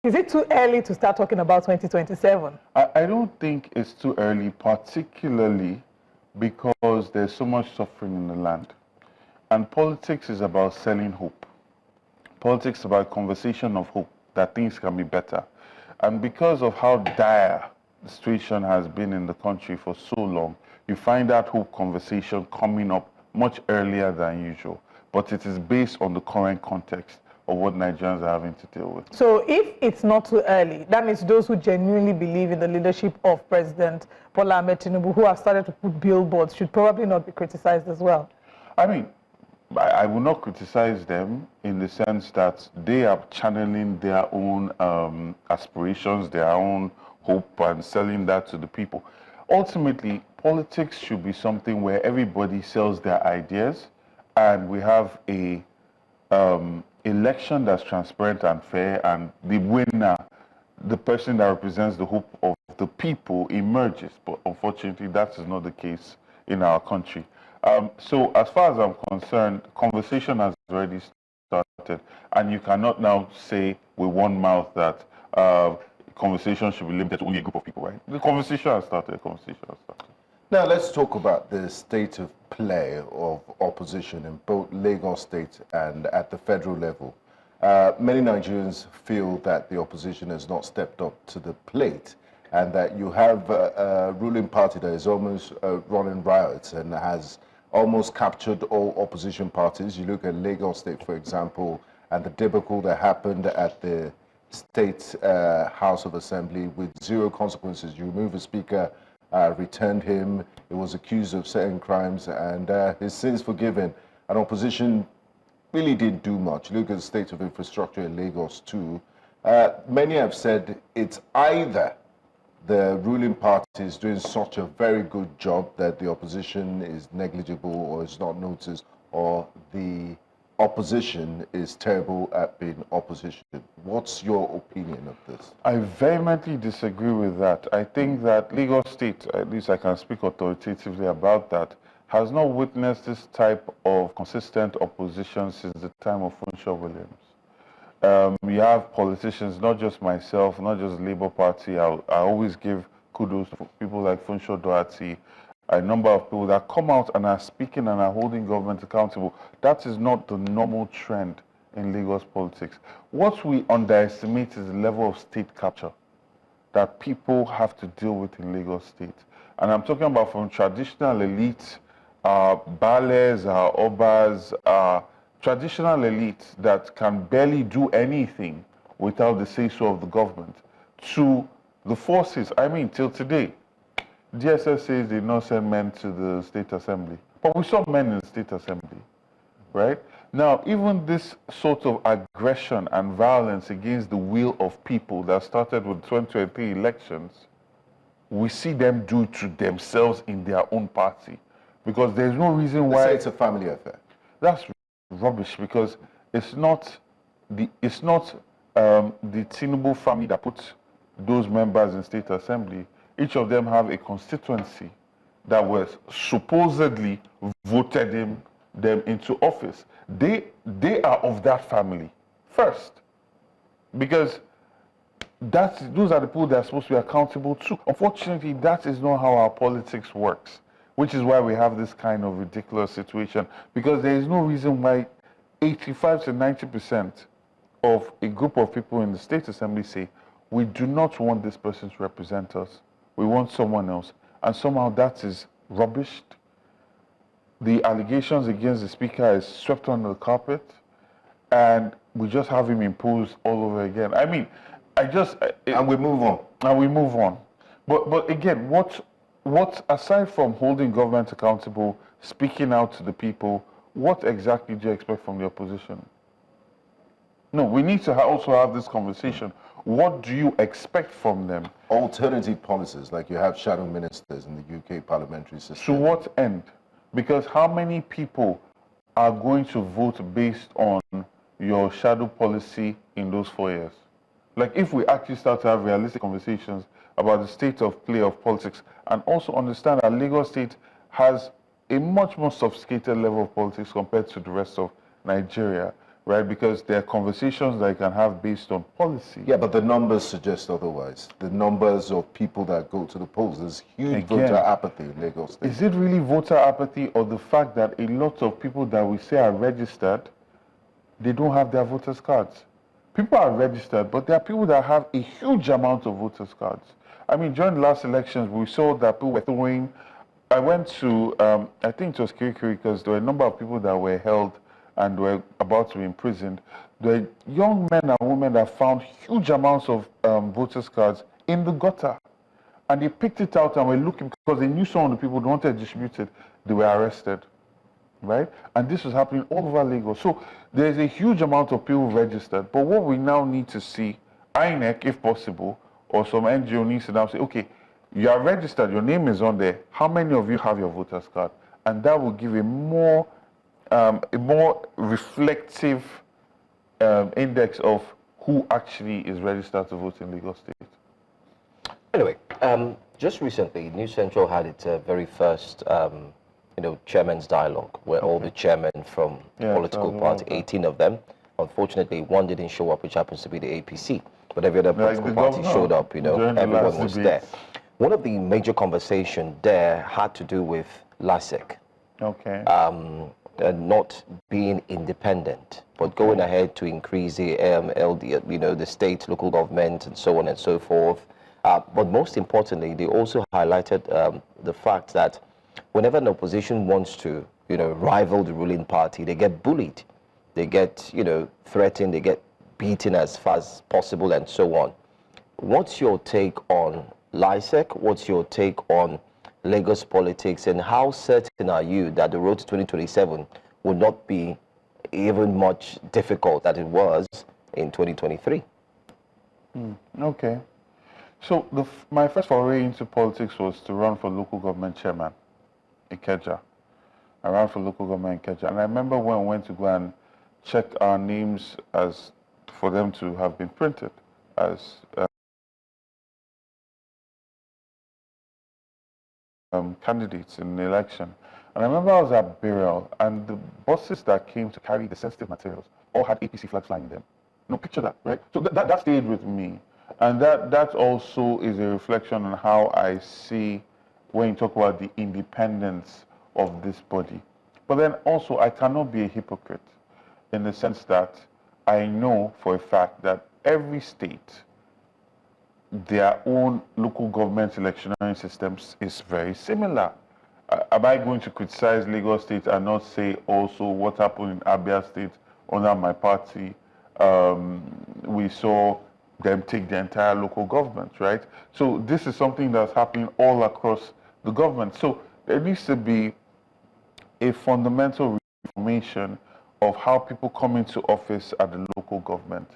Is it too early to start talking about 2027? I don't think it's too early, particularly because there's so much suffering in the land. And politics is about selling hope. Politics is about conversation of hope, that things can be better. And because of how dire the situation has been in the country for so long, you find that hope conversation coming up much earlier than usual. But it is based on the current context of what Nigerians are having to deal with. So if it's not too early, that means those who genuinely believe in the leadership of President Bola Ahmed Tinubu, who have started to put billboards, should probably not be criticized as well. I mean, I will not criticize them in the sense that they are channeling their own aspirations, their own hope, and selling that to the people. Ultimately, politics should be something where everybody sells their ideas, and we have a election that's transparent and fair, and the winner, the person that represents the hope of the people, emerges. But unfortunately, that is not the case in our country. So as far as I'm concerned, conversation has already started, and you cannot now say with one mouth that conversation should be limited to only a group of people, right? The conversation has started. Now let's talk about the state of play of opposition in both Lagos State and at the federal level. Many Nigerians feel that the opposition has not stepped up to the plate, and that you have a ruling party that is almost running riots and has almost captured all opposition parties. You look at Lagos State, for example, and the debacle that happened at the State House of Assembly with zero consequences. You remove a speaker, returned him, he was accused of certain crimes, and his sins forgiven. And opposition really didn't do much. Look at the state of infrastructure in Lagos too. Many have said it's either the ruling party is doing such a very good job that the opposition is negligible or is not noticed, or the opposition is terrible at being opposition. What's your opinion of this? I vehemently disagree with that. I think that Lagos State, at least I can speak authoritatively about that, has not witnessed this type of consistent opposition since the time of Funsho Williams. You have politicians, not just myself, not just Labour Party. I always give kudos to people like Funsho Doherty, a number of people that come out and are speaking and are holding government accountable. That is not the normal trend in Lagos politics. What we underestimate is the level of state capture that people have to deal with in Lagos State. And I'm talking about from traditional elites, Bales, Obas, traditional elites that can barely do anything without the say-so of the government, to the forces. I mean, till today, DSS says they not send men to the State Assembly. But we saw men in the State Assembly, right? Now, even this sort of aggression and violence against the will of people that started with 2023 elections, we see them do to themselves in their own party. Because there's no reason why... They say it's a family affair. That's rubbish, because it's not the Tinubu family that puts those members in State Assembly. Each of them have a constituency that was supposedly voted them into office. They are of that family first, because those are the people that are supposed to be accountable to. Unfortunately, that is not how our politics works, which is why we have this kind of ridiculous situation, because there is no reason why 85 to 90% of a group of people in the State Assembly say, we do not want this person to represent us. We want someone else. And somehow that is rubbished. The allegations against the speaker is swept under the carpet, and we just have him imposed all over again. I mean, and we move on. And we move on. But again, what aside from holding government accountable, speaking out to the people, what exactly do you expect from the opposition? No, we need to also have this conversation. What do you expect from them? Alternative policies, like you have shadow ministers in the UK parliamentary system. To what end? Because how many people are going to vote based on your shadow policy in those 4 years? Like, if we actually start to have realistic conversations about the state of play of politics, and also understand that Lagos State has a much more sophisticated level of politics compared to the rest of Nigeria, right? Because there are conversations that you can have based on policy. Yeah, but the numbers suggest otherwise. The numbers of people that go to the polls, there's huge voter apathy in Lagos State. Is it really voter apathy or the fact that a lot of people that we say are registered, they don't have their voters' cards? People are registered, but there are people that have a huge amount of voters' cards. I mean, during the last elections, we saw that people were throwing. I went to, I think it was Kirikiri, because there were a number of people that were held and were about to be imprisoned. There were young men and women that found huge amounts of voters' cards in the gutter. And they picked it out and were looking, because they knew some of the people who wanted to distribute it, they were arrested, right? And this was happening all over Lagos. So there's a huge amount of people registered. But what we now need to see, INEC, if possible, or some NGO needs to now say, okay, you are registered, your name is on there, how many of you have your voter's card? And that will give a more reflective index of who actually is registered to vote in Lagos State. Anyway, just recently, New Central had its very first, chairman's dialogue, where all the chairmen from political party, 18 of them, unfortunately, one didn't show up, which happens to be the APC. But every other political party showed up, everyone was there. One of the major conversations there had to do with LASIK. Okay. Not being independent, but going ahead to increase the LD, the state, local government, and so on and so forth. But most importantly, they also highlighted the fact that whenever an opposition wants to, rival the ruling party, they get bullied, they get, threatened, they get beaten as fast as possible, and so on. What's your take on LASIK? What's your take on Lagos politics, and how certain are you that the road to 2027 will not be even much difficult than it was in 2023? Okay. So my first foray into politics was to run for local government chairman in Ikeja. I ran for local government in Ikeja. And I remember when I went to go and check our names for them to have been printed as candidates in the election. And I remember I was at burial, and the buses that came to carry the sensitive materials all had APC flags flying in them. Picture that, right? So that stayed with me. And that also is a reflection on how I see when you talk about the independence of this body. But then also, I cannot be a hypocrite in the sense that I know for a fact that every state, their own local government electioneering systems is very similar. Am I going to criticize Lagos State and not say also what happened in Abia State under my party? We saw them take the entire local government, right? So this is something that's happening all across the government. So there needs to be a fundamental reformation of how people come into office at the local government.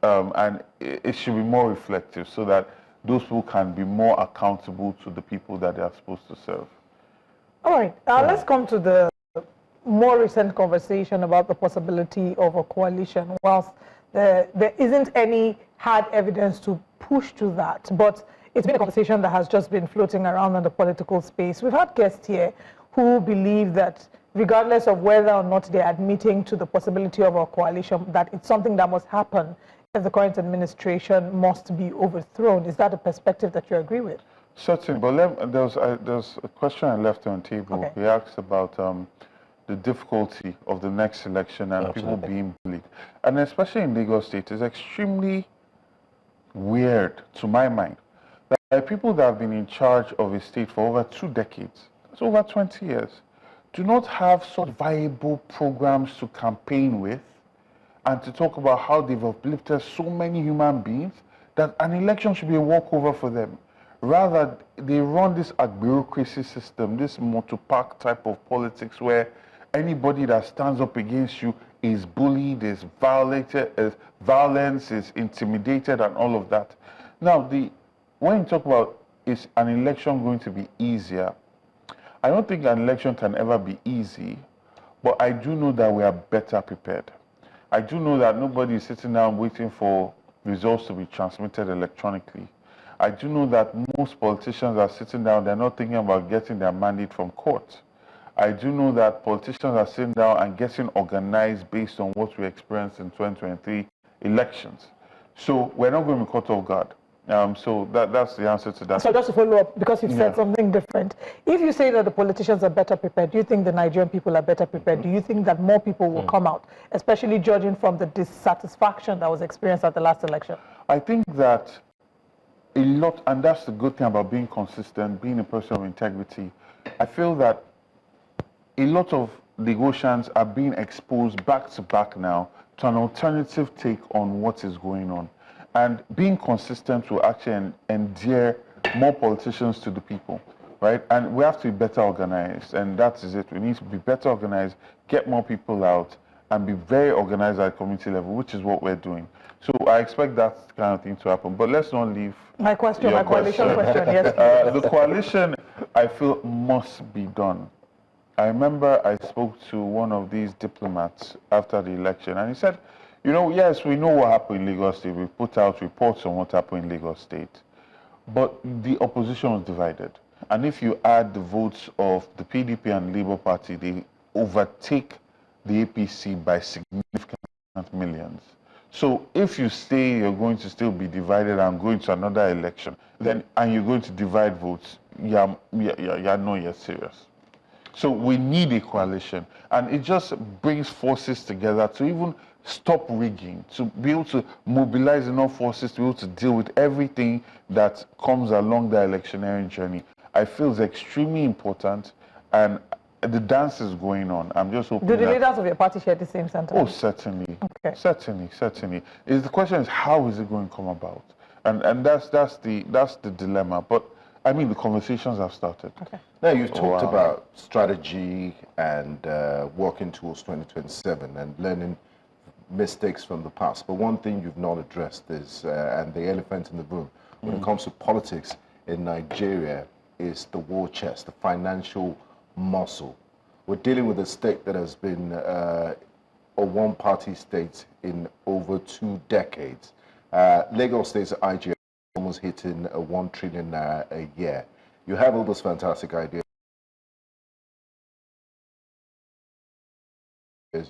And it should be more reflective so that those people can be more accountable to the people that they are supposed to serve. All right, let's come to the more recent conversation about the possibility of a coalition. Whilst there isn't any hard evidence to push to that, but it's been a conversation that has just been floating around in the political space. We've had guests here who believe that regardless of whether or not they're admitting to the possibility of a coalition, that it's something that must happen if the current administration must be overthrown. Is that a perspective that you agree with? Certainly, but there's a question I left on the table. Okay. He asked about the difficulty of the next election and people being bullied. And especially in Lagos State, it's extremely weird, to my mind, that people that have been in charge of a state for over 2 decades, that's over 20 years, do not have such viable programs to campaign with and to talk about how they've uplifted so many human beings that an election should be a walkover for them. Rather, they run this bureaucracy system, this motor-park type of politics where anybody that stands up against you is bullied, is violated, is violence, is intimidated, and all of that. Now, when you talk about is an election going to be easier, I don't think an election can ever be easy, but I do know that we are better prepared. I do know that nobody is sitting down waiting for results to be transmitted electronically. I do know that most politicians are sitting down, they're not thinking about getting their mandate from court. I do know that politicians are sitting down and getting organized based on what we experienced in 2023 elections. So we're not going to be caught off guard. So that's the answer to that. So just to follow up, because you've said something different. If you say that the politicians are better prepared, do you think the Nigerian people are better prepared? Do you think that more people will come out, especially judging from the dissatisfaction that was experienced at the last election? I think that a lot, and that's the good thing about being consistent, being a person of integrity. I feel that a lot of Lagosians are being exposed back to back now to an alternative take on what is going on. And being consistent will actually endear more politicians to the people, right? And we have to be better organized, and that is it. We need to be better organized, get more people out, and be very organized at community level, which is what we're doing. So I expect that kind of thing to happen. But let's not leave my coalition question, yes. The coalition, I feel, must be done. I remember I spoke to one of these diplomats after the election, and he said, you know, yes, we know what happened in Lagos State. We put out reports on what happened in Lagos State. But the opposition was divided. And if you add the votes of the PDP and Labour Party, they overtake the APC by significant millions. So if you say you're going to still be divided and going to another election, then and you're going to divide votes, you're not yet serious. So we need a coalition, and it just brings forces together to even stop rigging, to be able to mobilize enough forces to be able to deal with everything that comes along the electioneering journey. I feel it's extremely important, and the dance is going on. I'm just hoping. Do the leaders of your party share the same sentiment? Oh, certainly. Okay. Certainly. The question is, how is it going to come about? And that's the dilemma. But I mean, the conversations have started. Okay. Now, you've talked about strategy and working towards 2027 and learning mistakes from the past. But one thing you've not addressed is, and the elephant in the room, when it comes to politics in Nigeria, is the war chest, the financial muscle. We're dealing with a state that has been a one-party state in over 2 decades. Lagos State's IGF almost hitting 1 trillion naira a year. You have all those fantastic ideas.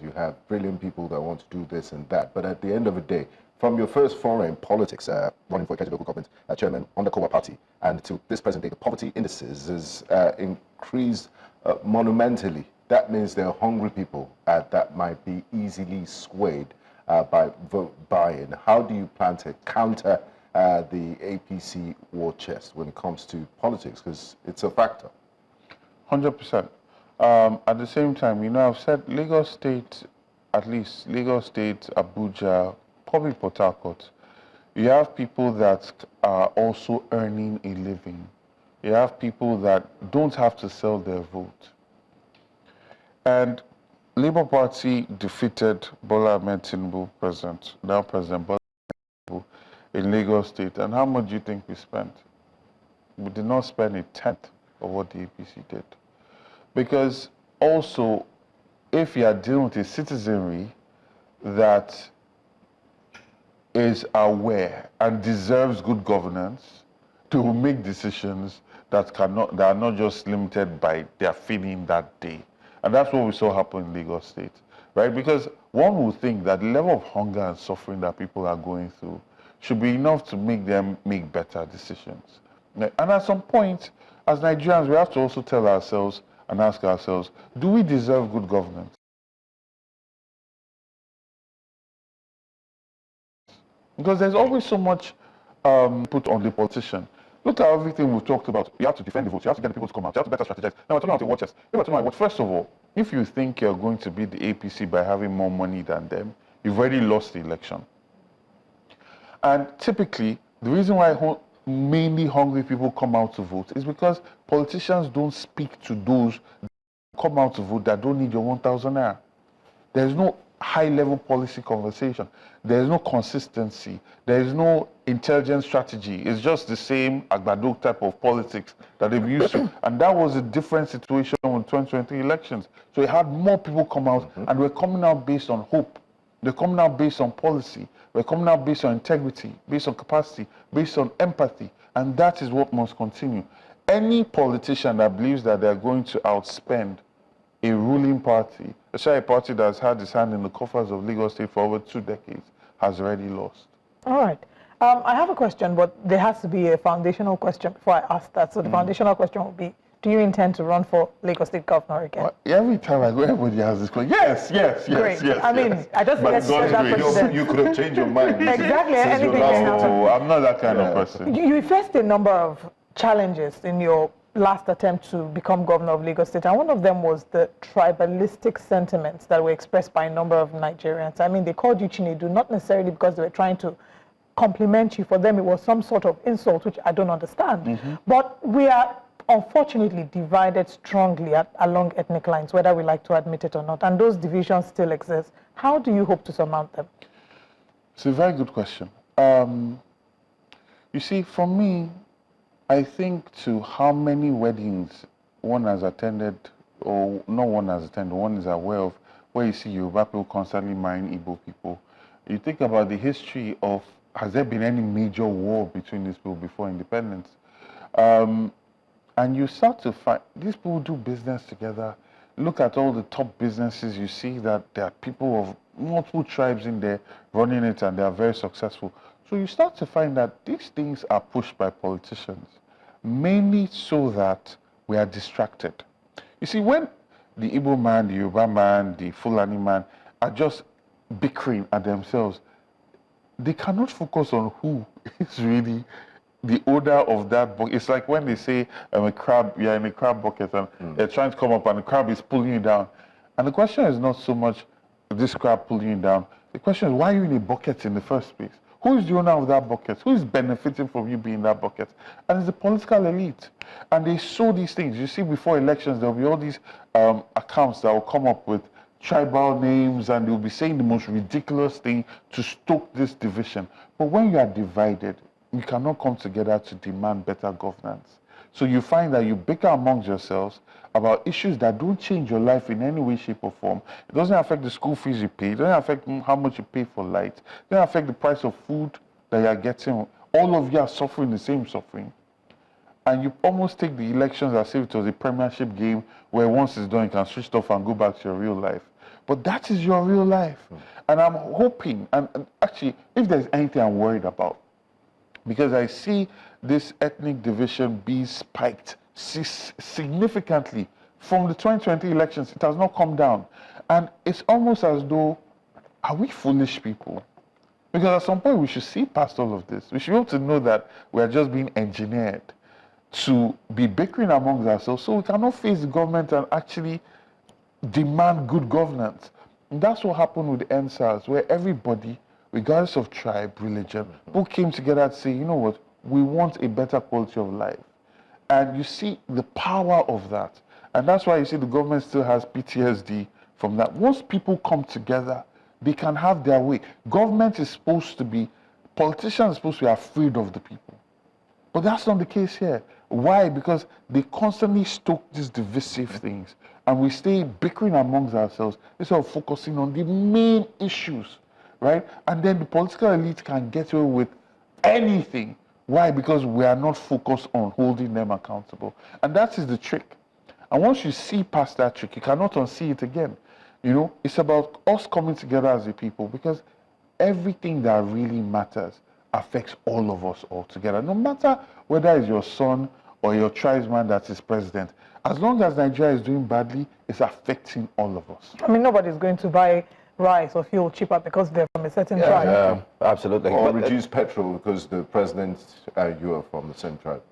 You have brilliant people that want to do this and that. But at the end of the day, from your first foray in politics, running for a local government chairman on the COA party, and to this present day, the poverty indices is increased monumentally. That means there are hungry people that might be easily swayed by vote buy-in. How do you plan to counter the APC war chest when it comes to politics? Because it's a factor. 100%. At the same time, you know, I've said Lagos State, at least Lagos State, Abuja, probably Port Harcourt, you have people that are also earning a living. You have people that don't have to sell their vote. And Labour Party defeated Bola Ahmed Tinubu, now President Bola Ahmed Tinubu, in Lagos State. And how much do you think we spent? We did not spend 1/10 of what the APC did. Because also, if you are dealing with a citizenry that is aware and deserves good governance, to make decisions that are not just limited by their feeling that day. And that's what we saw happen in Lagos State, right? Because one would think that the level of hunger and suffering that people are going through should be enough to make them make better decisions. And at some point, as Nigerians, we have to also tell ourselves and ask ourselves, do we deserve good governance? Because there's always so much put on the politician. Look at everything we've talked about. You have to defend the votes. You have to get the people to come out. You have to better strategize. Now we're talking about the war chest. First of all, if you think you're going to beat the APC by having more money than them, you've already lost the election. And typically, the reason why mainly hungry people come out to vote is because politicians don't speak to those that come out to vote that don't need your 1,000 naira. There's no high-level policy conversation. There's no consistency. There's no intelligent strategy. It's just the same Gbadebo type of politics that they've used to. And that was a different situation with 2020 elections. So it had more people come out, and we're coming out based on hope. They're coming out based on policy. We're coming out based on integrity, based on capacity, based on empathy. And that is what must continue. Any politician that believes that they're going to outspend a ruling party, especially a party that's had its hand in the coffers of Lagos State for over 2 decades, has already lost. All right. I have a question, but there has to be a foundational question before I ask that. So the foundational question will be, do you intend to run for Lagos State governor again? Well, every time I go, everybody has this question. Yes, yes, yes, Great. yes. I mean, yes. I just But get to God's that grace. question. You could have changed your mind. Exactly, Since anything your last can happen. Oh, I'm not that kind of person. You faced a number of challenges in your last attempt to become governor of Lagos State, and one of them was the tribalistic sentiments that were expressed by a number of Nigerians. I mean, they called you Chinedu, not necessarily because they were trying to compliment you. For them, it was some sort of insult, which I don't understand. But we are unfortunately divided strongly along ethnic lines, whether we like to admit it or not, and those divisions still exist. How do you hope to surmount them? It's a very good question. You see, for me, I think to how many weddings one has attended, or no one has attended, one is aware of, where you see Yoruba people constantly marrying Igbo people. You think about the history of, has there been any major war between these people before independence? And you start to find, these people do business together. Look at all the top businesses, you see that there are people of multiple tribes in there running it, and they are very successful. So you start to find that these things are pushed by politicians, mainly so that we are distracted. You see, when the Igbo man, the Yoruba man, the Fulani man are just bickering at themselves, they cannot focus on who is really the owner of that bucket. It's like when they say a crab, you're in a crab bucket and they're trying to come up and the crab is pulling you down. And the question is not so much this crab pulling you down. The question is, why are you in a bucket in the first place? Who is the owner of that bucket? Who is benefiting from you being in that bucket? And it's the political elite. And they sow these things. You see, before elections, there will be all these accounts that will come up with tribal names, and they'll be saying the most ridiculous thing to stoke this division. But when you are divided, you cannot come together to demand better governance. So you find that you bicker amongst yourselves about issues that don't change your life in any way, shape, or form. It doesn't affect the school fees you pay. It doesn't affect how much you pay for light. It doesn't affect the price of food that you're getting. All of you are suffering the same suffering. And you almost take the elections as if it was a premiership game where once it's done, you can switch off and go back to your real life. But that is your real life. And I'm hoping, and actually, if there's anything I'm worried about, because I see this ethnic division be spiked significantly from the 2020 elections. It has not come down. And it's almost as though, are we foolish people? Because at some point we should see past all of this. We should be able to know that we are just being engineered to be bickering amongst ourselves, so we cannot face the government and actually demand good governance. And that's what happened with the NSAS, where everybody, regardless of tribe, religion, who came together to say, you know what, we want a better quality of life. And you see the power of that. And that's why you see the government still has PTSD from that. Once people come together, they can have their way. Government is supposed to be, politicians are supposed to be afraid of the people. But that's not the case here. Why? Because they constantly stoke these divisive things. And we stay bickering amongst ourselves instead of focusing on the main issues, right? And then the political elite can get away with anything. Why? Because we are not focused on holding them accountable. And that is the trick. And once you see past that trick, you cannot unsee it again. You know, it's about us coming together as a people, because everything that really matters affects all of us all together. No matter whether it's your son or your tribesman that is president, as long as Nigeria is doing badly, it's affecting all of us. I mean, nobody's going to buy rice or fuel cheaper because they're from a certain tribe. Yeah, absolutely. Or But, reduce petrol because the president, you are from the same tribe.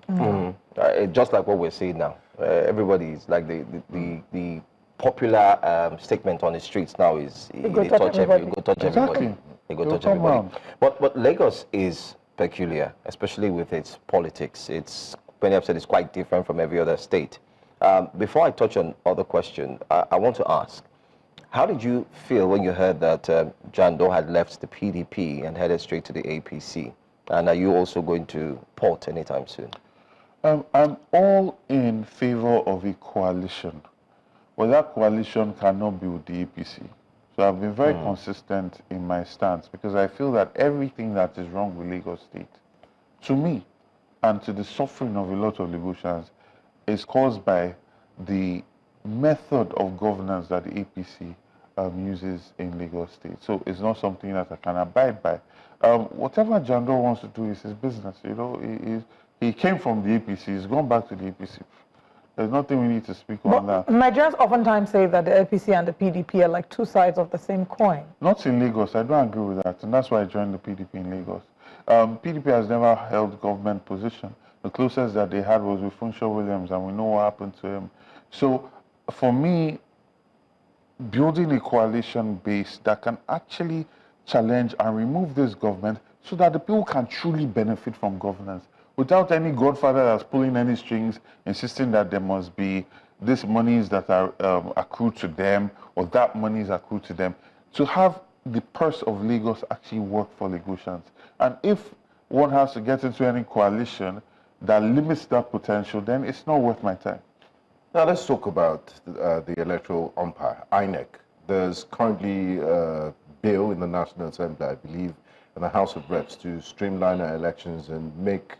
just like what we're seeing now, everybody is like the popular statement on the streets now is you go touch everybody. you go touch Exactly. everybody. You go They'll touch come everybody. round. But Lagos is peculiar, especially with its politics. It's, many have said, it's quite different from every other state. Before I touch on other question, I want to ask, how did you feel when you heard that Jando had left the PDP and headed straight to the APC? And are you also going to port anytime soon? I'm all in favor of a coalition. But that coalition cannot be with the APC. So I've been very consistent in my stance, because I feel that everything that is wrong with Lagos State, to me, and to the suffering of a lot of Lagosians, is caused by the method of governance that the APC uses in Lagos State. So it's not something that I can abide by. Whatever Jandor wants to do is his business. You know, he came from the APC. He's gone back to the APC. There's nothing we need to speak on that. Nigerians oftentimes say that the APC and the PDP are like two sides of the same coin. Not in Lagos. I don't agree with that, and that's why I joined the PDP in Lagos. PDP has never held government position. The closest that they had was with Funshaw Williams, and we know what happened to him. So, for me, building a coalition base that can actually challenge and remove this government so that the people can truly benefit from governance without any godfather that's pulling any strings, insisting that there must be this monies that are accrued to them or that money is accrued to them, to have the purse of Lagos actually work for Lagosians. And if one has to get into any coalition that limits that potential, then it's not worth my time. Now let's talk about the electoral umpire, INEC. There's currently a bill in the National Assembly, I believe, in the House of Reps to streamline our elections and make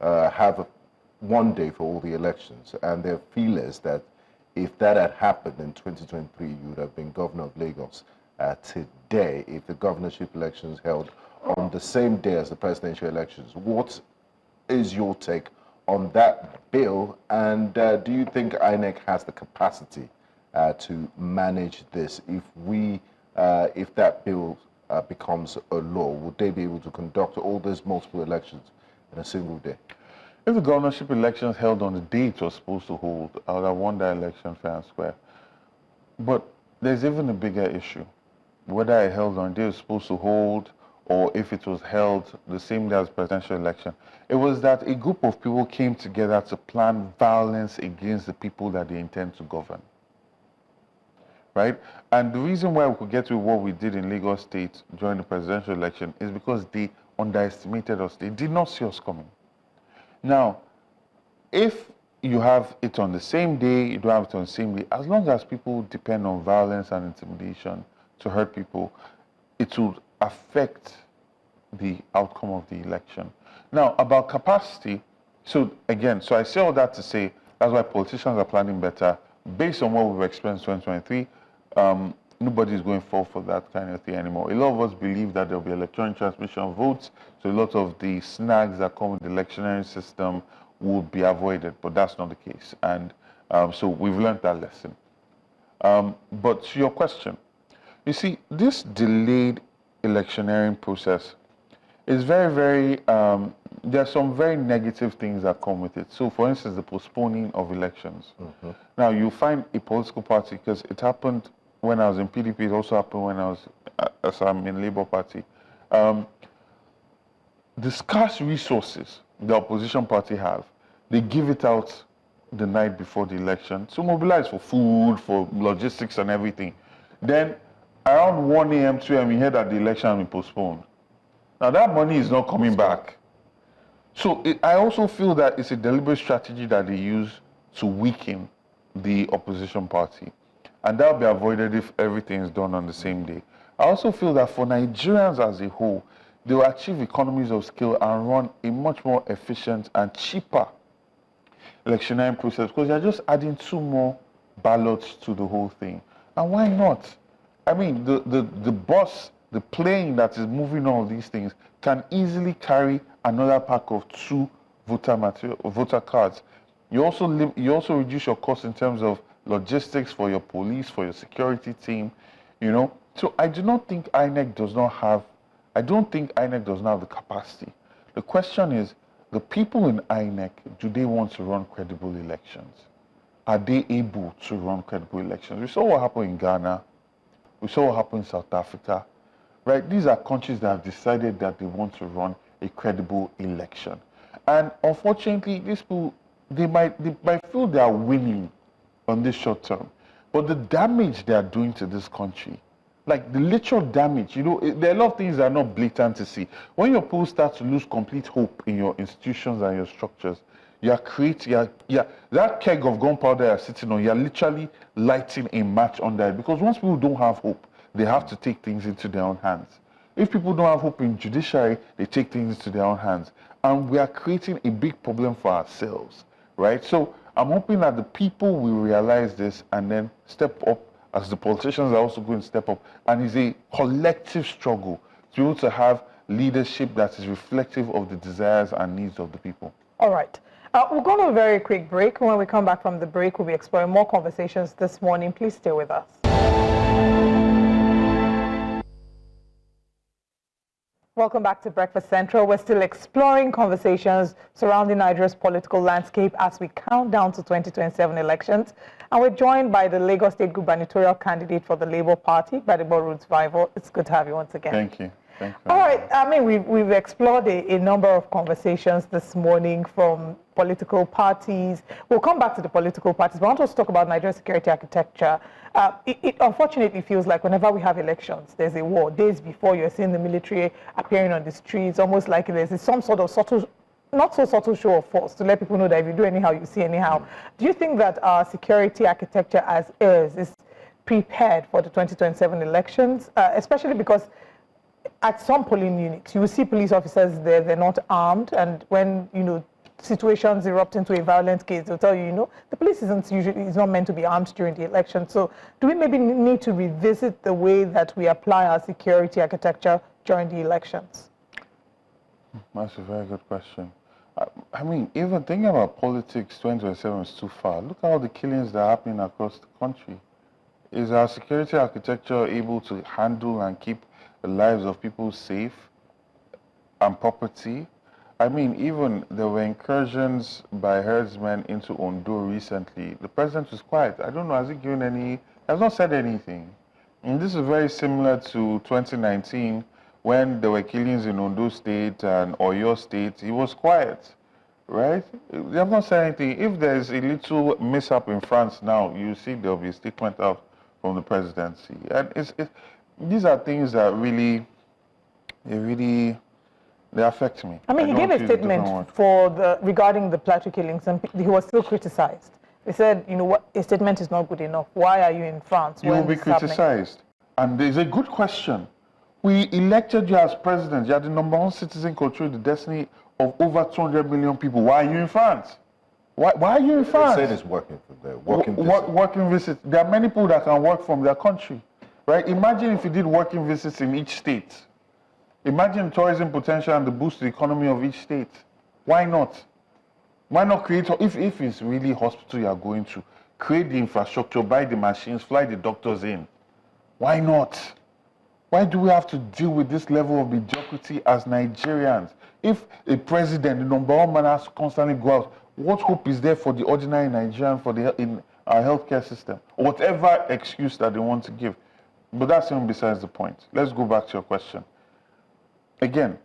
have one day for all the elections. And their feel is that if that had happened in 2023, you would have been governor of Lagos today if the governorship elections held on the same day as the presidential elections. What is your take on that bill, and do you think INEC has the capacity to manage this? If that bill becomes a law, would they be able to conduct all those multiple elections in a single day? If the governorship elections held on the day it was supposed to hold, I would have won that election fair and square. But there's even a bigger issue. Whether I held on the day it was supposed to hold, or if it was held the same day as presidential election, it was that a group of people came together to plan violence against the people that they intend to govern. Right? And the reason why we could get to what we did in Lagos State during the presidential election is because they underestimated us. They did not see us coming. Now, if you have it on the same day, you don't have it on the same day, as long as people depend on violence and intimidation to hurt people, it will affect the outcome of the election. Now, about capacity, so I say all that to say that's why politicians are planning better. Based on what we've experienced in 2023, nobody is going for that kind of thing anymore. A lot of us believe that there will be electronic transmission of votes, so a lot of the snags that come with the electionary system will be avoided, but that's not the case. And so we've learned that lesson. But to your question, you see, this delayed electioneering process is very, very, there are some very negative things that come with it. So, for instance, the postponing of elections. Mm-hmm. Now, you find a political party, because it happened when I was in PDP, it also happened when I was, as I'm in Labour Party. The scarce resources the opposition party have, they give it out the night before the election to mobilize for food, for logistics and everything. Then, around 1 a.m., 2 a.m., you hear that the election has been postponed. Now, that money is not coming back. So, I also feel that it's a deliberate strategy that they use to weaken the opposition party. And that will be avoided if everything is done on the same day. I also feel that for Nigerians as a whole, they will achieve economies of scale and run a much more efficient and cheaper electioneering process, because you're just adding 2 more ballots to the whole thing. And why not? I mean, the bus, the plane that is moving all these things can easily carry another pack of 2 voter cards. You also reduce your cost in terms of logistics for your police, for your security team, you know. So I do not think INEC does not have, I don't think INEC does not have the capacity. The question is, the people in INEC, do they want to run credible elections? Are they able to run credible elections? We saw what happened in Ghana. We saw what happened in South Africa, right? These are countries that have decided that they want to run a credible election. And unfortunately, these people, they might feel they are winning on this short term, but the damage they are doing to this country, like the literal damage, you know, there are a lot of things that are not blatant to see. When your people start to lose complete hope in your institutions and your structures, you are creating, that keg of gunpowder you're sitting on, you're literally lighting a match under it. Because once people don't have hope, they have to take things into their own hands. If people don't have hope in judiciary, they take things into their own hands. And we are creating a big problem for ourselves, right? So I'm hoping that the people will realize this and then step up, as the politicians are also going to step up. And it's a collective struggle to be able to have leadership that is reflective of the desires and needs of the people. All right. We're going to a very quick break. When we come back from the break, we'll be exploring more conversations this morning. Please stay with us. Welcome back to Breakfast Central. We're still exploring conversations surrounding Nigeria's political landscape as we count down to 2027 elections. And we're joined by the Lagos State gubernatorial candidate for the Labour Party, Gbadebo Rhodes-Vivour. It's good to have you once again. Thank you. All right. I mean, we've explored a number of conversations this morning from political parties. We'll come back to the political parties, but I want to talk about Nigeria's security architecture. It unfortunately feels like whenever we have elections, there's a war. Days before, you're seeing the military appearing on the streets, almost like there's some sort of subtle, not so subtle show of force to let people know that if you do anyhow, you see anyhow. Do you think that our security architecture as is prepared for the 2027 elections, especially because at some polling units, you will see police officers there, they're not armed, and when, situations erupt into a violent case, they'll tell you, the police is not meant to be armed during the election. So do we maybe need to revisit the way that we apply our security architecture during the elections? That's a very good question. I mean, even thinking about politics 2027 is too far. Look at all the killings that are happening across the country. Is our security architecture able to handle and keep the lives of people safe and property? I mean, even there were incursions by herdsmen into Ondo recently. The president was quiet. I don't know, has not said anything. And this is very similar to 2019 when there were killings in Ondo State and Oyo State. He was quiet, right? They have not said anything. If there's a little mishap in France now, you see there'll be a statement out from the presidency. And these are things that they affect me. I mean, he gave a statement regarding the Plateau killings, and he was still criticized. He said, a statement is not good enough. Why are you in France? You will be criticized. And there's a good question. We elected you as president. You are the #1 citizen controlling the destiny of over 200 million people. Why are you in France? Why are you in France? They said it's working from there. Working visits. There are many people that can work from their country, right? Imagine if you did working visits in each state. Imagine tourism potential and the boost to the economy of each state. Why not? Why not create, if it's really hospital you are going to, create the infrastructure, buy the machines, fly the doctors in. Why not? Why do we have to deal with this level of mediocrity as Nigerians? If a president, the #1 man, has to constantly go out, what hope is there for the ordinary Nigerian in our healthcare system? Whatever excuse that they want to give. But that's even besides the point. Let's go back to your question. Again,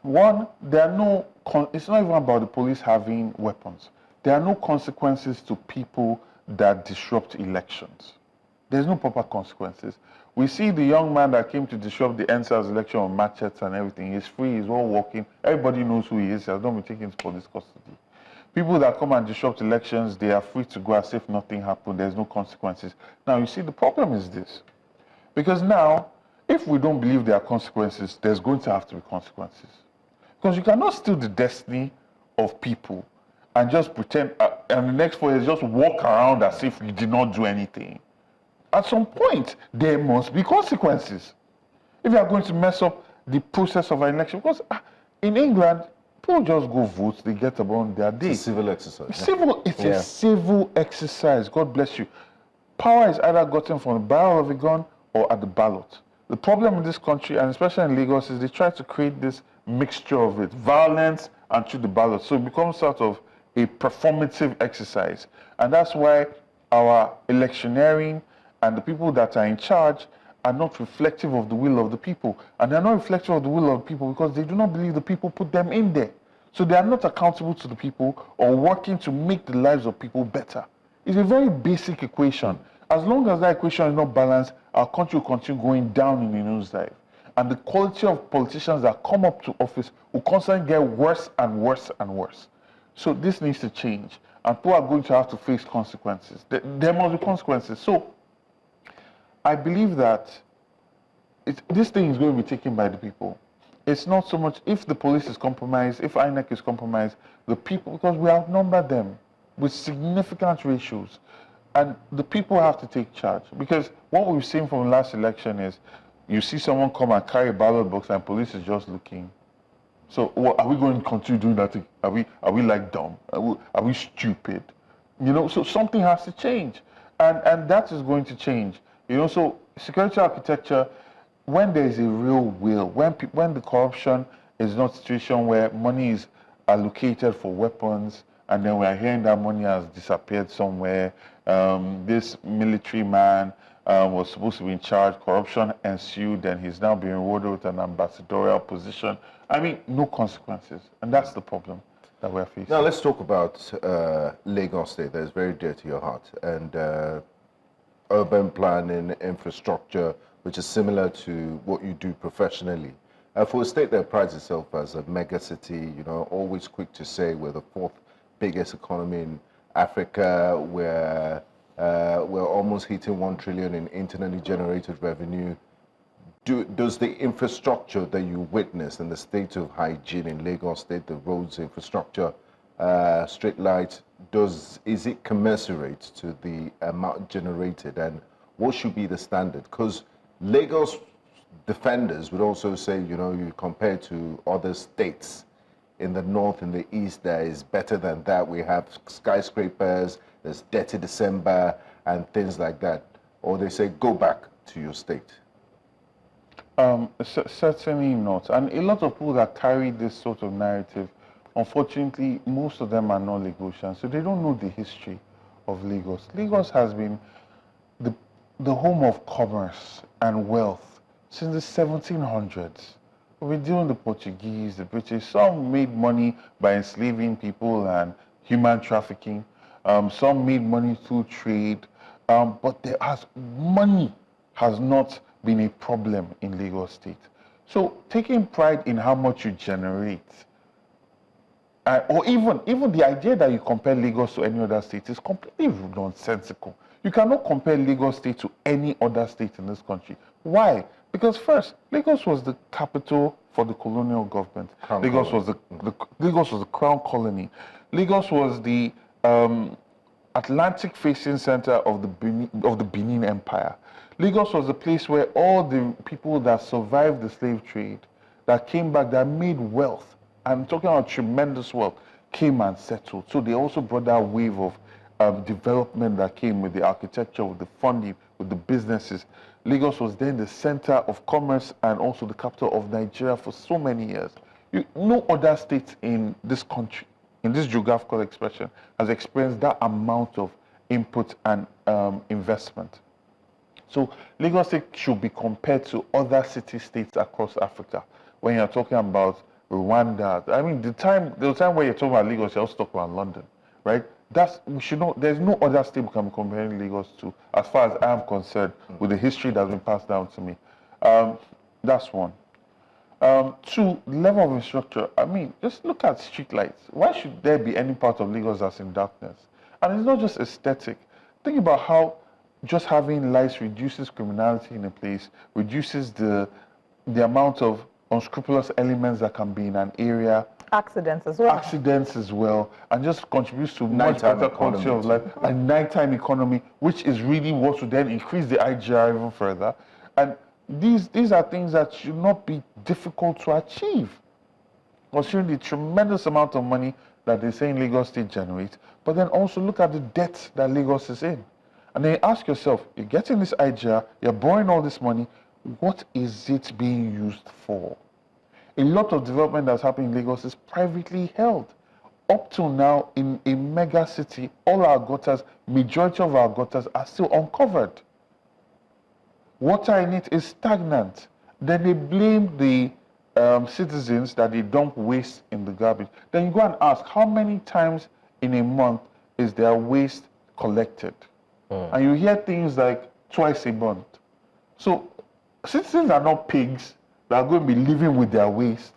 one, it's not even about the police having weapons. There are no consequences to people that disrupt elections. There's no proper consequences. We see the young man that came to disrupt the NSAS election on machetes and everything. He's free, he's all walking. Everybody knows who he is. He has not been taken to police custody. People that come and disrupt elections, they are free to go as if nothing happened. There's no consequences. Now, you see, the problem is this. Because now, if we don't believe there are consequences, there's going to have to be consequences. Because you cannot steal the destiny of people and just pretend, and the next 4 years, just walk around as if you did not do anything. At some point, there must be consequences. If you are going to mess up the process of an election, because in England, people just go vote, they get about their day. It's a civil exercise. It's a civil exercise. God bless you. Power is either gotten from the barrel of a gun or at the ballot. The problem in this country, and especially in Lagos, is they try to create this mixture of it, violence and through the ballot. So it becomes sort of a performative exercise. And that's why our electioneering and the people that are in charge are not reflective of the will of the people. And they're not reflective of the will of the people because they do not believe the people put them in there. So they are not accountable to the people or working to make the lives of people better. It's a very basic equation. As long as that equation is not balanced, our country will continue going down in the nosedive. And the quality of politicians that come up to office will constantly get worse and worse and worse. So this needs to change. And people are going to have to face consequences. There must be consequences. So I believe that this thing is going to be taken by the people. It's not so much if the police is compromised, if INEC is compromised, the people, because we outnumber them. with significant ratios. And the people have to take charge. Because what we've seen from the last election is you see someone come and carry a ballot box and police is just looking. So what, are we going to continue doing that thing? Are we like dumb? Are we stupid? You know, so something has to change. And that is going to change. You know, so security architecture, when there is a real will, when the corruption is not a situation where money is allocated for weapons, and then we are hearing that money has disappeared somewhere. This military man was supposed to be in charge, corruption ensued, and he's now being rewarded with an ambassadorial position. I mean, no consequences, and that's the problem that we're facing. Now let's talk about Lagos State. That is very dear to your heart, and urban planning, infrastructure, which is similar to what you do professionally. For a state that prides itself as a mega city, you know, always quick to say we're the fourth biggest economy in Africa, we're almost hitting 1 trillion in internally generated revenue. Does the infrastructure that you witness and the state of hygiene in Lagos State, the roads infrastructure, street lights, is it commensurate to the amount generated, and what should be the standard? Because Lagos defenders would also say, you know, you compare to other states in the north and the east that is better than that. We have skyscrapers, there's dirty December and things like that. Or they say, go back to your state. Certainly not. And a lot of people that carry this sort of narrative, unfortunately, most of them are not Lagosians, so they don't know the history of Lagos. Lagos has been the home of commerce and wealth since the 1700s. We're dealing with the Portuguese, the British. Some made money by enslaving people and human trafficking. Some made money through trade. But money has not been a problem in Lagos State. So taking pride in how much you generate, or even the idea that you compare Lagos to any other state is completely nonsensical. You cannot compare Lagos State to any other state in this country. Why? Because first, Lagos was the capital for the colonial government. Lagos was the crown colony. Lagos was the Atlantic-facing center of the Benin Empire. Lagos was the place where all the people that survived the slave trade, that came back, that made wealth, I'm talking about tremendous wealth, came and settled. So they also brought that wave of development that came with the architecture, with the funding, with the businesses. Lagos was then the center of commerce and also the capital of Nigeria for so many years. No other state in this country, in this geographical expression, has experienced that amount of input and investment. So Lagos State should be compared to other city-states across Africa. When you're talking about Rwanda, I mean, the time where you're talking about Lagos, you're also talking about London, right? We should know, there's no other state we can be comparing Lagos to, as far as I am concerned, with the history that's been passed down to me. That's one. Two, level of infrastructure. I mean, just look at street lights. Why should there be any part of Lagos that's in darkness? And it's not just aesthetic. Think about how just having lights reduces criminality in a place, reduces the amount of unscrupulous elements that can be in an area. Accidents as well. Accidents as well, and just contributes to much better quality of life, a nighttime economy, which is really what would then increase the IGR even further. And these are things that should not be difficult to achieve, considering the tremendous amount of money that they say in Lagos State generates. But then also look at the debt that Lagos is in. And then you ask yourself, you're getting this IGR, you're borrowing all this money, what is it being used for? A lot of development that's happening in Lagos is privately held. Up till now, in a mega city, all our gutters, majority of our gutters are still uncovered. Water in it is stagnant. Then they blame the citizens that they dump waste in the garbage. Then you go and ask, how many times in a month is their waste collected? And you hear things like twice a month. So citizens are not pigs that are going to be living with their waste.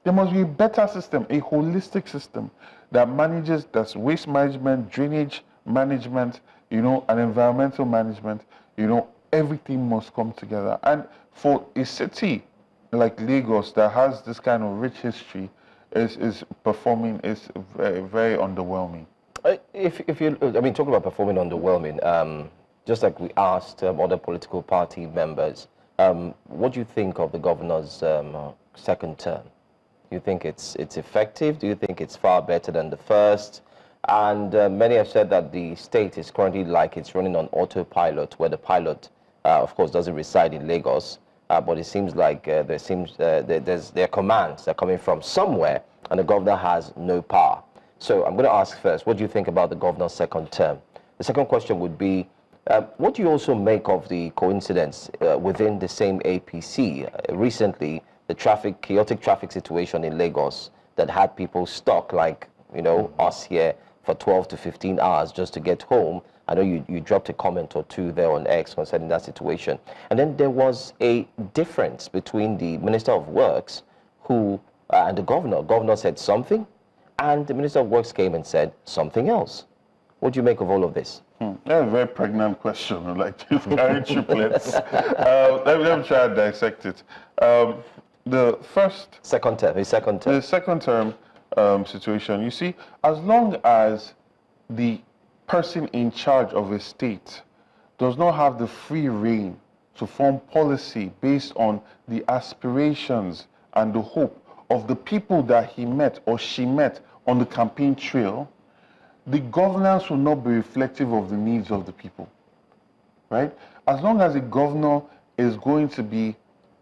There must be a better system, a holistic system that manages, that's waste management, drainage management, you know, and environmental management. You know, everything must come together. And for a city like Lagos that has this kind of rich history, is very, very underwhelming. If you, I mean, talking about performing underwhelming, just like we asked other political party members, what do you think of the governor's second term? Do you think it's effective? Do you think it's far better than the first? And many have said that the state is currently like it's running on autopilot, where the pilot, of course, doesn't reside in Lagos, but it seems like their commands are coming from somewhere, and the governor has no power. So I'm going to ask first, what do you think about the governor's second term? The second question would be, what do you also make of the coincidence within the same APC? Recently, the chaotic traffic situation in Lagos that had people stuck, like, you know, us here, for 12 to 15 hours just to get home. I know you dropped a comment or two there on X concerning that situation. And then there was a difference between the Minister of Works who and the governor. Governor said something, and the Minister of Works came and said something else. What do you make of all of this? That's a very pregnant question, like you're carrying triplets. Let me try to dissect it. The second term. The second term situation, you see, as long as the person in charge of a state does not have the free rein to form policy based on the aspirations and the hope of the people that he met or she met on the campaign trail, the governance will not be reflective of the needs of the people, right? As long as the governor is going to be,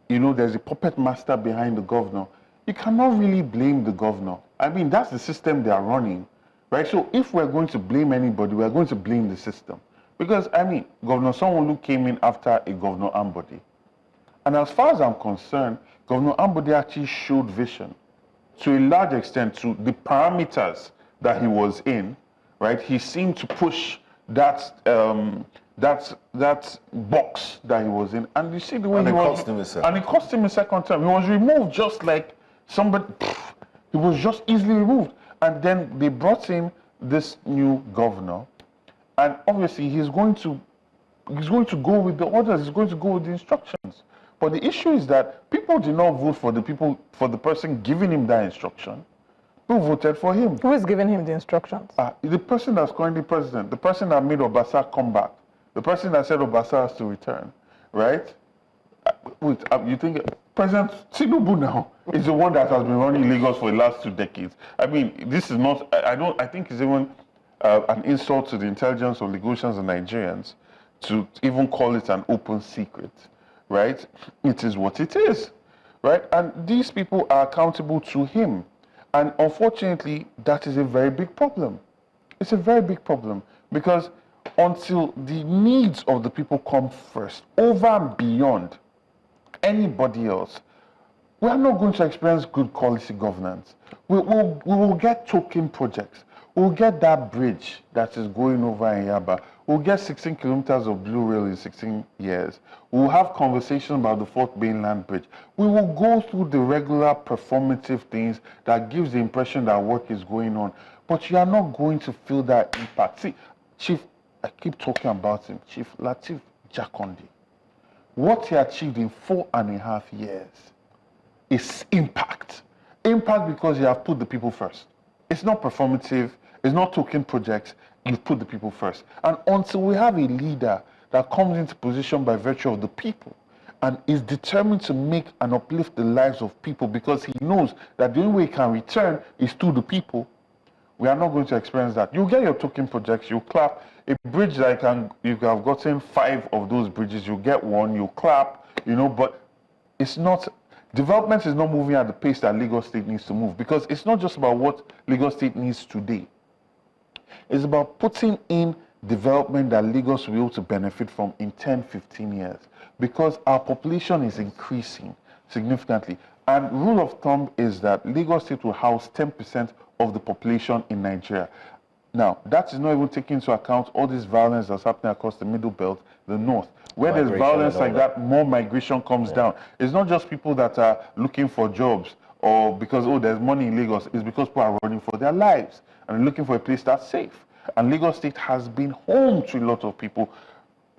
you know, there's a puppet master behind the governor, you cannot really blame the governor. I mean, that's the system they are running, right? So if we're going to blame anybody, we're going to blame the system. Because, I mean, Governor Sanwo-Olu came in after a Governor Ambode. And as far as I'm concerned, Governor Ambode actually showed vision to a large extent to the parameters that he was in, right? He seemed to push that box that he was in. And you see the way and he was... And it cost him a second term. He was removed just like somebody... He was just easily removed. And then they brought in this new governor. And obviously he's going to go with the orders. He's going to go with the instructions. But the issue is that people did not vote for the person giving him that instruction. Who voted for him? Who is giving him the instructions? The person that's currently president, the person that made Obasa come back, the person that said Obasa has to return, right? Wait, you think President Tinubu now is the one that has been running Lagos for the last 2 decades? I mean, this is not, I think it's even an insult to the intelligence of Lagosians and Nigerians to even call it an open secret, right? It is what it is, right? And these people are accountable to him. And unfortunately, that is a very big problem. It's a very big problem because until the needs of the people come first, over and beyond anybody else, we are not going to experience good quality governance. We will get token projects. We'll get that bridge that is going over in Yaba. We'll get 16 kilometers of blue rail in 16 years. We'll have conversations about the 4th mainland bridge. We will go through the regular performative things that gives the impression that work is going on. But you are not going to feel that impact. See, Chief, I keep talking about him, Chief Lateef Jakonde. What he achieved in 4.5 years is impact. Impact because you have put the people first. It's not performative. It's not token projects. You put the people first. And until we have a leader that comes into position by virtue of the people and is determined to make and uplift the lives of people because he knows that the only way he can return is through the people, we are not going to experience that. You get your token projects, you clap. A bridge that you have gotten 5 of those bridges, you get 1, you clap, you know, but it's not... Development is not moving at the pace that Lagos State needs to move because it's not just about what Lagos State needs today. It's about putting in development that Lagos will be able to benefit from in 10, 15 years because our population is increasing significantly. And rule of thumb is that Lagos State will house 10% of the population in Nigeria. Now, that is not even taking into account all this violence that's happening across the Middle Belt, the North. Where there's violence like that, more migration comes down. It's not just people that are looking for jobs or because, oh, there's money in Lagos. It's because people are running for their lives and looking for a place that's safe. And Lagos State has been home to a lot of people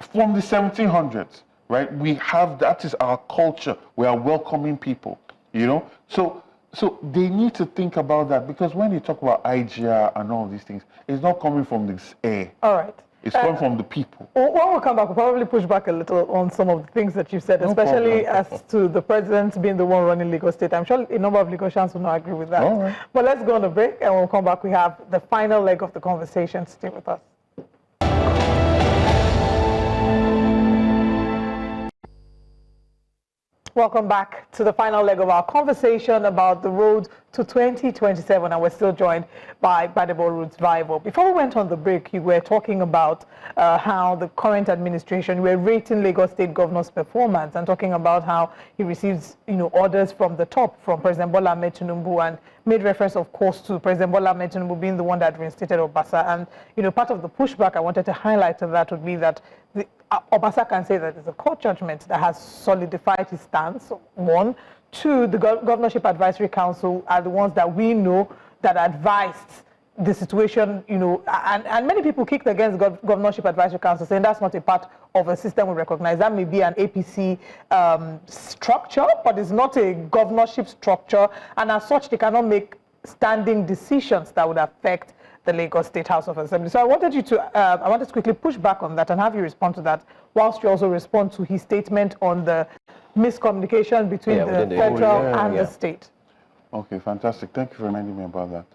from the 1700s, right? We have, that is our culture. We are welcoming people, you know? So So they need to think about that, because when they talk about IGR and all these things, it's not coming from this air. All right. It's coming from the people. When we come back, we'll probably push back a little on some of the things that you've said, especially as to the president being the one running Lagos State. I'm sure a number of Lagosians will not agree with that. All right. But let's go on a break, and when we come back, we have the final leg of the conversation. Stay with us. Welcome back to the final leg of our conversation about the road to 2027, and we're still joined by Gbadebo Rhodes-Vivour. Before we went on the break, you were talking about how the current administration were rating Lagos State Governor's performance and talking about how he receives, orders from the top, from President Bola Ahmed Tinubu, and made reference, of course, to President Bola Ahmed Tinubu being the one that reinstated Obasa. And part of the pushback I wanted to highlight to that would be that Obasa can say that it's a court judgment that has solidified his stance, one. Two, the Governorship Advisory Council are the ones that we know that advised the situation, and many people kicked against Governorship Advisory Council, saying that's not a part of a system we recognize. That may be an APC structure, but it's not a governorship structure, and as such, they cannot make standing decisions that would affect the Lagos State House of Assembly. So I wanted to quickly push back on that and have you respond to that, whilst you also respond to his statement on the miscommunication between the federal and the state. Okay, fantastic. Thank you for reminding me about that.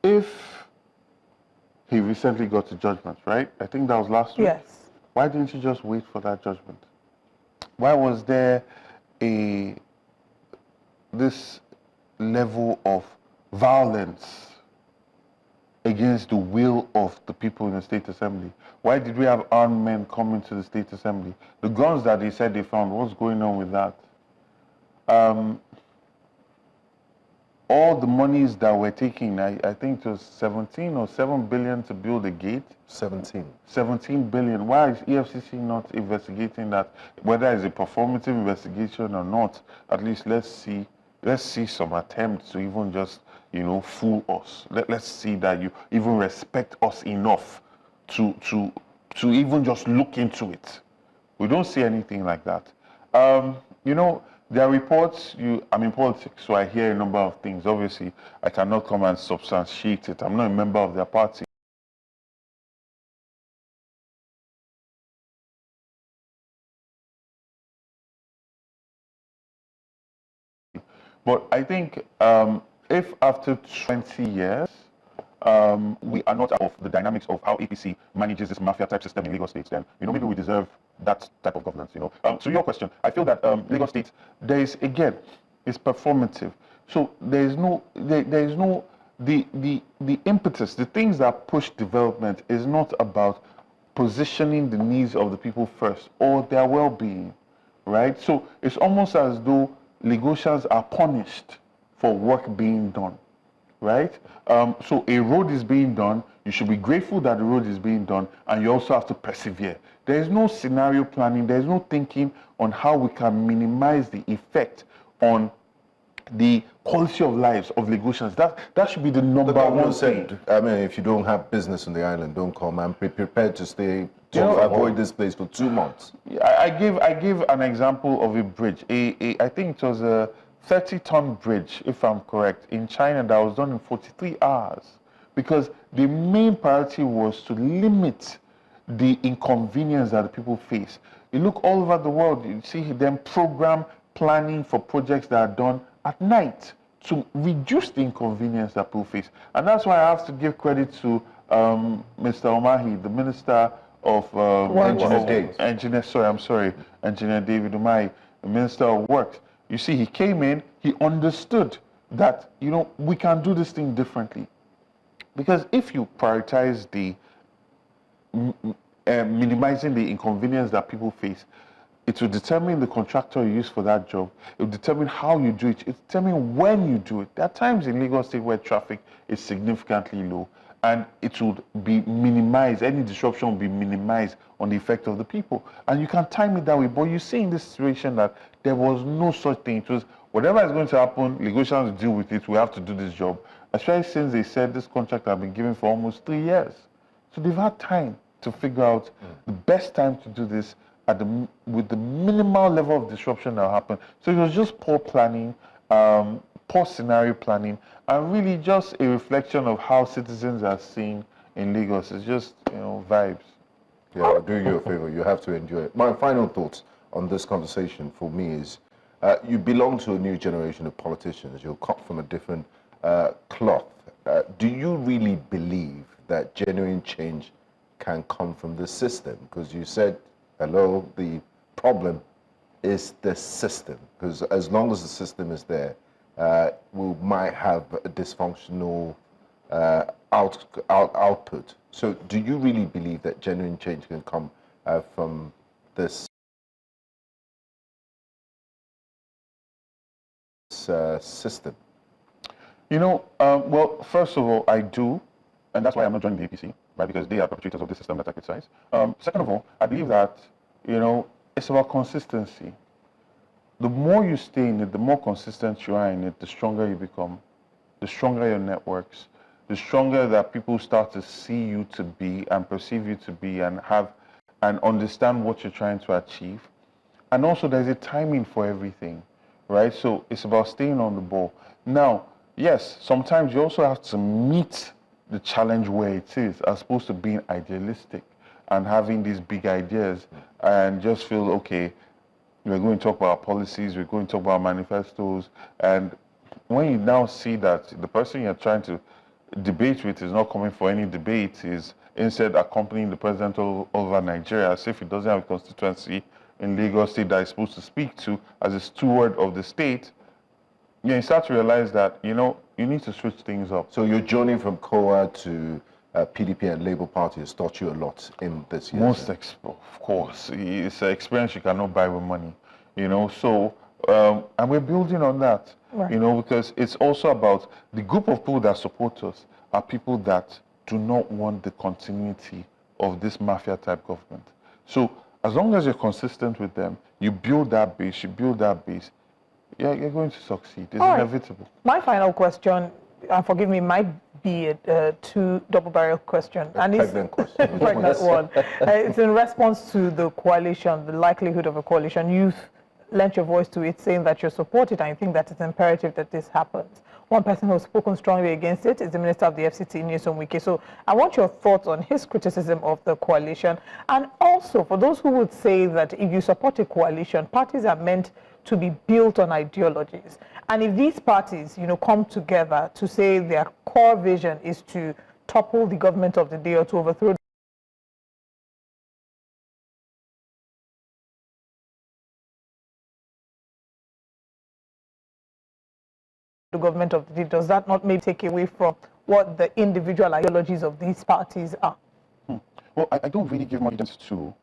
If he recently got a judgment, right? I think that was last week. Yes. Why didn't you just wait for that judgment? Why was there this level of violence against the will of the people in the State Assembly? Why did we have armed men come into the State Assembly? The guns that they said they found, what's going on with that? All the monies that were taking, I think it was 17 or 7 billion to build a gate. 17 billion. Why is EFCC not investigating that? Whether it's a performative investigation or not, at least let's see some attempts to even just, fool us. Let's see that you even respect us enough to even just look into it. We don't see anything like that. There are reports, I'm in politics, so I hear a number of things. Obviously, I cannot come and substantiate it. I'm not a member of their party. But I think if after 20 years, we are not of the dynamics of how APC manages this mafia-type system in Lagos State, then, maybe we deserve that type of governance, To your question, I feel that Lagos State, it's performative. So the impetus, the things that push development is not about positioning the needs of the people first or their well-being, right? So it's almost as though Lagosians are punished for work being done, right? So a road is being done, you should be grateful that the road is being done, and you also have to persevere. There is no scenario planning, there is no thinking on how we can minimize the effect on the quality of lives of Lagosians. That should be the number one thing. I mean, if you don't have business on the island, don't come. I'm prepared to stay to avoid this place for 2 months. I give an example of a bridge. I think it was a 30-ton bridge, if I'm correct, in China that was done in 43 hours. Because the main priority was to limit the inconvenience that the people face. You look all over the world, you see them program planning for projects that are done at night to reduce the inconvenience that people face. And that's why I have to give credit to Mr. Omahi, the Minister of Engineer David Umahi, the Minister of Works. You see, he came in, he understood that, we can do this thing differently. Because if you prioritize the minimizing the inconvenience that people face, it will determine the contractor you use for that job. It will determine how you do it. It will determine when you do it. There are times in Lagos State where traffic is significantly low, and it would be minimized. Any disruption will be minimized on the effect of the people. And you can time it that way. But you see in this situation that there was no such thing. It was whatever is going to happen, Lagosians deal with it. We have to do this job. Especially since they said this contract has been given for almost 3 years. So they've had time to figure out the best time to do this with the minimal level of disruption that happened. So it was just poor planning, poor scenario planning, and really just a reflection of how citizens are seen in Lagos. It's just, vibes. Yeah, I'll do you a favor. You have to enjoy it. My final thoughts on this conversation for me is you belong to a new generation of politicians. You're cut from a different cloth. Do you really believe that genuine change can come from the system? Because you said, hello, the problem is the system. Because as long as the system is there, we might have a dysfunctional output. So do you really believe that genuine change can come from this system? Well, first of all, I do, and that's why I'm not joining the APC, right? Because they are perpetrators of the system that I criticize. Second of all, I believe that, it's about consistency. The more you stay in it, the more consistent you are in it, the stronger you become, the stronger your networks, the stronger that people start to see you to be and perceive you to be and understand what you're trying to achieve. And also there's a timing for everything, right? So it's about staying on the ball. Now, yes, sometimes you also have to meet the challenge where it is, as opposed to being idealistic and having these big ideas and just feel, okay, we're going to talk about policies, we're going to talk about manifestos. And when you now see that the person you're trying to debate with is not coming for any debate, is instead accompanying the president over Nigeria as if he doesn't have a constituency in Lagos State that he's supposed to speak to as a steward of the state, you start to realize that, you need to switch things up. So your journey from COA to PDP and Labour Party has taught you a lot in this year? Of course. It's an experience you cannot buy with money, So, and we're building on that, right. Because it's also about the group of people that support us are people that do not want the continuity of this mafia-type government. So as long as you're consistent with them, you build that base, you're going to succeed. It's inevitable. My final question, and forgive me, might be a two double-barrel question. And it's pregnant one. It's in response to the coalition, the likelihood of a coalition. You've lent your voice to it, saying that you support it, and you think that it's imperative that this happens. One person who's spoken strongly against it is the Minister of the FCT, Nyesom Wike. So I want your thoughts on his criticism of the coalition. And also, for those who would say that if you support a coalition, parties are meant to be built on ideologies. And if these parties, come together to say their core vision is to topple the government of the day or to overthrow the government of the day, does that not maybe take away from what the individual ideologies of these parties are? Well, I don't really give much attention to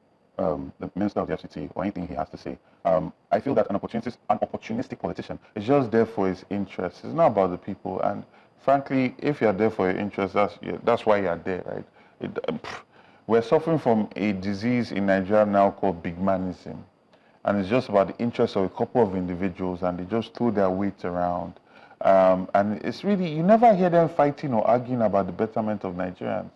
the Minister of the FCT or anything he has to say. I feel that an opportunistic politician is just there for his interests. It's not about the people. And frankly, if you're there for your interests, that's why you're there, right? We're suffering from a disease in Nigeria now called big manism. And it's just about the interests of a couple of individuals, and they just throw their weight around. And it's really, you never hear them fighting or arguing about the betterment of Nigerians.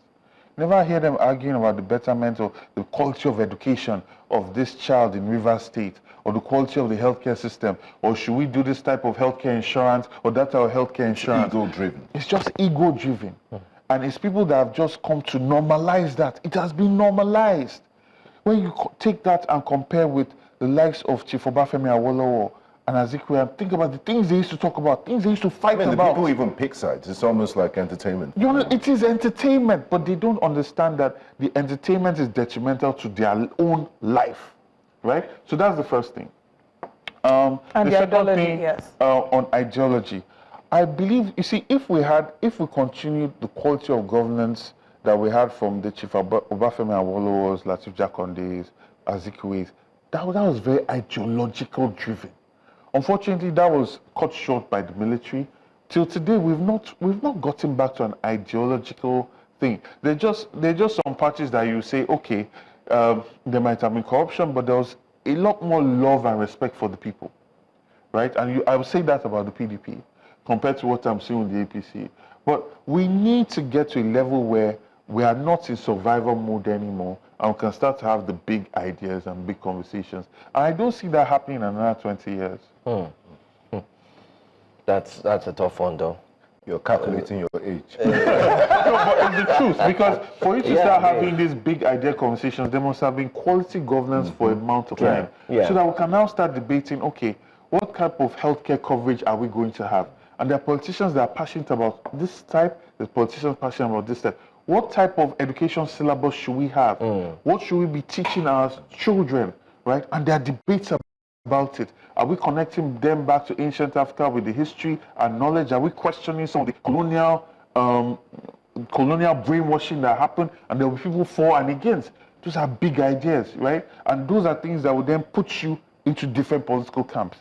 Never hear them arguing about the betterment of the quality of education of this child in Rivers State, or the quality of the healthcare system, or should we do this type of healthcare insurance, or that type of healthcare insurance. It's ego-driven. It's just ego-driven. And it's people that have just come to normalize that. It has been normalized. When you take that and compare with the likes of Chief Obafemi Awolowo and Azikiwe, think about the things they used to talk about, things they used to fight about. The people even pick sides. It's almost like entertainment. It is entertainment, but they don't understand that the entertainment is detrimental to their own life, right? So that's the first thing. And the ideology, thing, yes. On ideology, I believe, you see, if we continued the quality of governance that we had from the Chief Obafemi Awolowo's, Lateef Jakonde's, Azikiwe's, that was very ideological driven. Unfortunately, that was cut short by the military. Till today, we've not gotten back to an ideological thing. They're just some parties that you say, okay, there might have been corruption, but there was a lot more love and respect for the people, right? And I would say that about the PDP compared to what I'm seeing with the APC. But we need to get to a level where we are not in survival mode anymore, and we can start to have the big ideas and big conversations. And I don't see that happening in another 20 years. That's a tough one, though. You're calculating your age. No, but it's the truth, because for you to start having these big idea conversations, there must have been quality governance for a amount of time. So that we can now start debating, okay, what type of healthcare coverage are we going to have? And there are politicians that are passionate about this type, there's politicians passionate about this type. What type of education syllabus should we have? What should we be teaching our children, right? And there are debates about it. Are we connecting them back to ancient Africa with the history and knowledge? Are we questioning some of the colonial brainwashing that happened? And there will be people for and against. Those are big ideas, right? And those are things that will then put you into different political camps.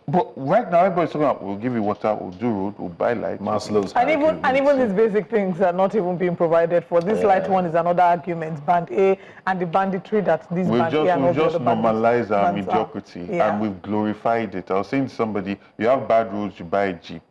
But right now, everybody's talking about, we'll give you water, we'll do road, we'll buy light. Maslow's and even these basic things are not even being provided for. This light one is another argument, band A, and the banditry that these band A and all the other We've just normalized our bands mediocrity, and we've glorified it. I was saying to somebody, you have bad roads, you buy a Jeep.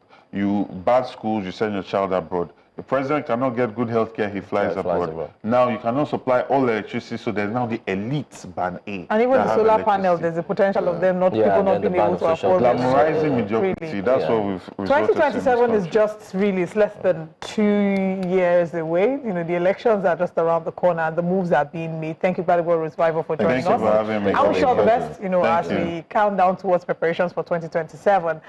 Bad schools, you send your child abroad. The president cannot get good health care, he flies abroad. Now you cannot supply all electricity, so there's now the elite band A. And even the solar panel, there's a potential of them people not being able to afford it. Glamorizing mediocrity, that's what we've 2027 is just really, it's less than 2 years away. You know, the elections are just around the corner and the moves are being made. Thank you, Gbadebo Rhodes-Vivour, for joining us. Thank you for having me. I wish you all the best, as we count down towards preparations for 2027.